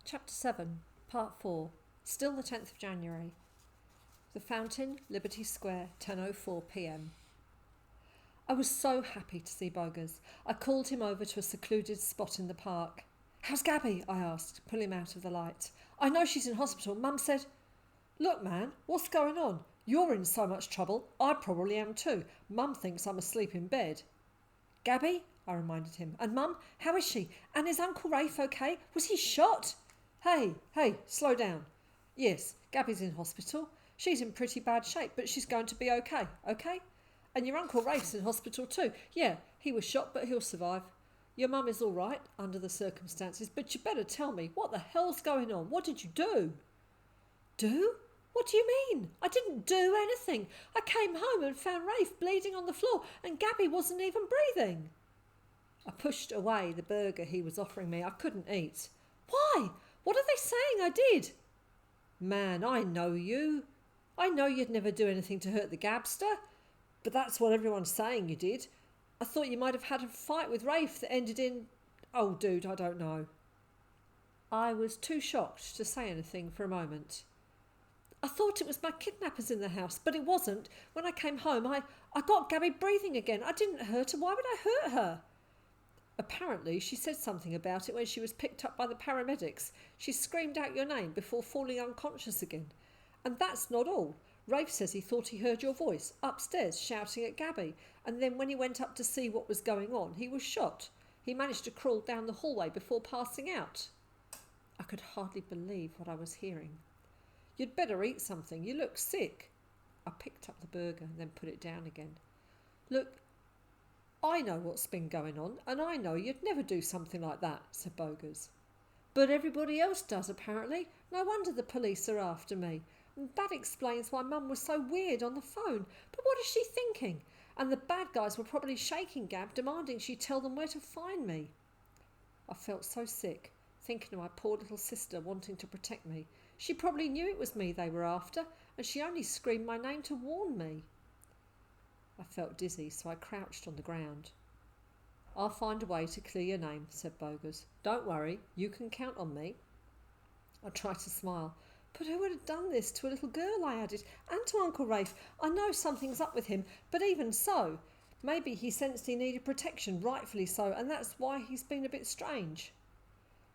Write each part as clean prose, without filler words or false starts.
Chapter 7, Part 4. Still the 10th of January. The Fountain, Liberty Square, 10:04 p.m. I was so happy to see Boges. I called him over to a secluded spot in the park. "How's Gabby?" I asked, pulling him out of the light. "I know she's in hospital. Mum said..." "Look, man, what's going on? You're in so much trouble. I probably am too. Mum thinks I'm asleep in bed." "Gabby?" I reminded him. "And Mum? How is she? And is Uncle Rafe okay? Was he shot?" Hey, slow down. "Yes, Gabby's in hospital. She's in pretty bad shape, but she's going to be okay, okay? And your Uncle Rafe's in hospital too. Yeah, he was shot, but he'll survive. Your mum is all right, under the circumstances, but you better tell me, what the hell's going on? What did you do?" "Do? What do you mean? I didn't do anything. I came home and found Rafe bleeding on the floor, and Gabby wasn't even breathing." I pushed away the burger he was offering me. I couldn't eat. "Why? What are they saying I did?" "Man, I know you. I know you'd never do anything to hurt the Gabster, but that's what everyone's saying you did. I thought you might have had a fight with Rafe that ended in... Oh, dude, I don't know." I was too shocked to say anything for a moment. "I thought it was my kidnappers in the house, but it wasn't. When I came home, I got Gabby breathing again. I didn't hurt her. Why would I hurt her?" "Apparently she said something about it when she was picked up by the paramedics. She screamed out your name before falling unconscious again. And that's not all. Rafe says he thought he heard your voice upstairs shouting at Gabby, and then when he went up to see what was going on, he was shot. He managed to crawl down the hallway before passing out." I could hardly believe what I was hearing. "You'd better eat something. You look sick." I picked up the burger and then put it down again. "Look, I know what's been going on, and I know you'd never do something like that," said Boges. "But everybody else does, apparently. No wonder the police are after me. And that explains why Mum was so weird on the phone. But what is she thinking? And the bad guys were probably shaking Gab, demanding she tell them where to find me." I felt so sick, thinking of my poor little sister wanting to protect me. She probably knew it was me they were after, and she only screamed my name to warn me. I felt dizzy, so I crouched on the ground. "I'll find a way to clear your name," said Boges. "Don't worry, you can count on me." I tried to smile. "But who would have done this to a little girl?" I added. "And to Uncle Rafe. I know something's up with him, but even so, maybe he sensed he needed protection, rightfully so, and that's why he's been a bit strange."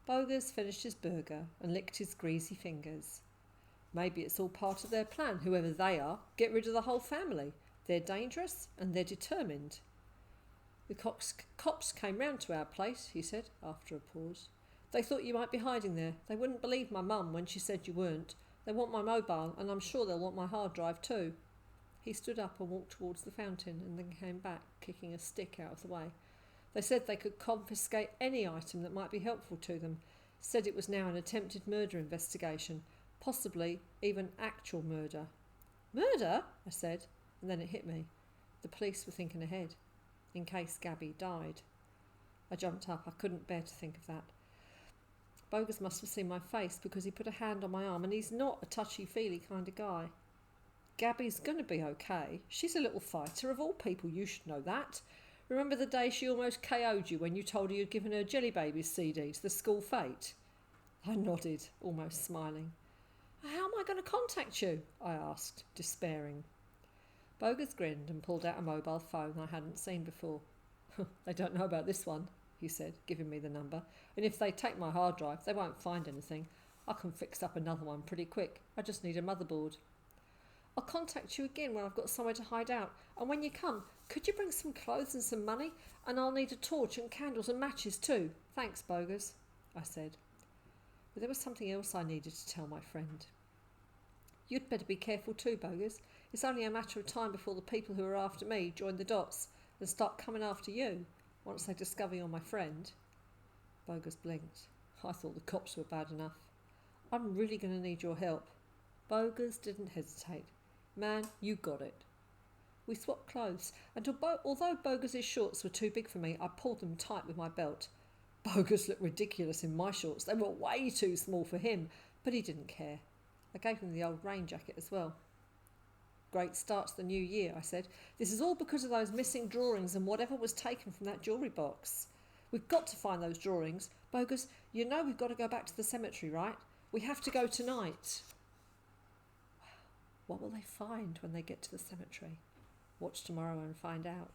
Boges finished his burger and licked his greasy fingers. "Maybe it's all part of their plan, whoever they are. Get rid of the whole family. They're dangerous and they're determined." "The cops came round to our place," he said, after a pause. "They thought you might be hiding there. They wouldn't believe my mum when she said you weren't. They want my mobile, and I'm sure they'll want my hard drive too." He stood up and walked towards the fountain and then came back, kicking a stick out of the way. "They said they could confiscate any item that might be helpful to them. Said it was now an attempted murder investigation, possibly even actual murder." "Murder?" I said, and then it hit me. The police were thinking ahead, in case Gabby died. I jumped up. I couldn't bear to think of that. Boges must have seen my face, because he put a hand on my arm, and he's not a touchy-feely kind of guy. "Gabby's going to be okay. She's a little fighter. Of all people, you should know that. Remember the day she almost KO'd you when you told her you'd given her Jelly Babies CD to the school fete?" I nodded, almost smiling. "How am I going to contact you?" I asked, despairing. Boges grinned and pulled out a mobile phone I hadn't seen before. "They don't know about this one," he said, giving me the number. "And if they take my hard drive, they won't find anything. I can fix up another one pretty quick. I just need a motherboard." "I'll contact you again when I've got somewhere to hide out. And when you come, could you bring some clothes and some money? And I'll need a torch and candles and matches too. Thanks, Boges," I said. But there was something else I needed to tell my friend. "You'd better be careful too, Boges. It's only a matter of time before the people who are after me join the dots and start coming after you, once they discover you're my friend." Boges blinked. I thought the cops were bad enough. "I'm really going to need your help." Boges didn't hesitate. "Man, you got it." We swapped clothes, and although Boges' shorts were too big for me, I pulled them tight with my belt. Boges looked ridiculous in my shorts. They were way too small for him, but he didn't care. I gave him the old rain jacket as well. "Great start to the new year," I said. "This is all because of those missing drawings and whatever was taken from that jewellery box." We've got to find those drawings. Boges, you know we've got to go back to the cemetery, right? We have to go tonight. What will they find when they get to the cemetery? Watch tomorrow and find out.